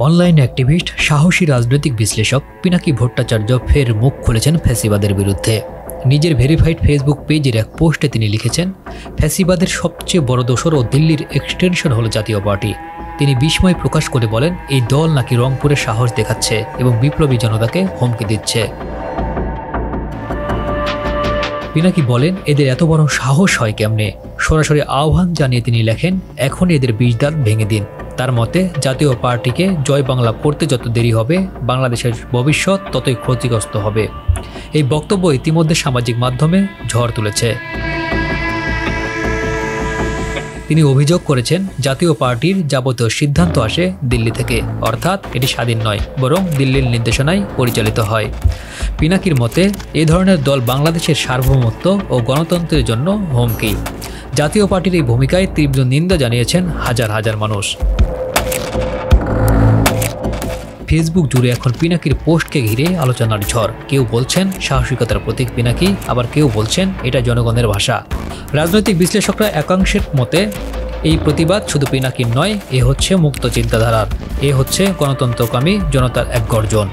Online activist, সাহসী রাজনৈতিক বিশ্লেষক পিনাকি ভট্টাচার্য ফের মুখ খুলেছেন ফ্যাসিবাদের বিরুদ্ধে। নিজের ভেরিফাইড ফেসবুক পেজের এক পোস্টে তিনি লিখেছেন, ফ্যাসিবাদের সবচেয়ে বড় দোসর ও দিল্লির এক্সটেনশন হলো জাতীয় পার্টি। তিনি বিস্ময় প্রকাশ করে বলেন, এই দল নাকি রংপুরে সাহস দেখাচ্ছে এবং বিপ্লবী জনতাকে হুমকি দিচ্ছে। পিনাকি বলেন, এদের এত বড় সাহস হয় কেমনে? সরাসরি আহ্বান জানিয়ে তিনি লেখেন, এখন এদের বিষদাঁত ভেঙে দিন। তার মতে, জাতীয় পার্টিকে জয় বাংলা করতে যত দেরি হবে, বাংলাদেশের ভবিষ্যৎ ততই ক্ষতিগ্রস্ত হবে। এই বক্তব্য ইতিমধ্যে সামাজিক মাধ্যমে ঝড় তুলেছে। তিনি অভিযোগ করেছেন, জাতীয় পার্টির যাবতীয় সিদ্ধান্ত আসে দিল্লি থেকে, অর্থাৎ এটি স্বাধীন নয়, বরং দিল্লির নির্দেশনায় পরিচালিত হয়। পিনাকির মতে, এ ধরনের দল বাংলাদেশের সার্বভৌমত্ব ও গণতন্ত্রের জন্য হুমকি। জাতীয় পার্টির এই ভূমিকায় তীব্র নিন্দা জানিয়েছেন হাজার হাজার মানুষ। ফেসবুক জুড়ে এখন পিনাকির পোস্টকে ঘিরে আলোচনার ঝড়। কেউ বলছেন সাহসিকতার প্রতীক পিনাকি, আবার কেউ বলছেন এটা জনগণের ভাষা। রাজনৈতিক বিশ্লেষকরা একাংশের মতে, এই প্রতিবাদ শুধু পিনাকির নয়, এ হচ্ছে মুক্ত চিন্তাধারার, এ হচ্ছে গণতন্ত্রকামী জনতার এক গর্জন।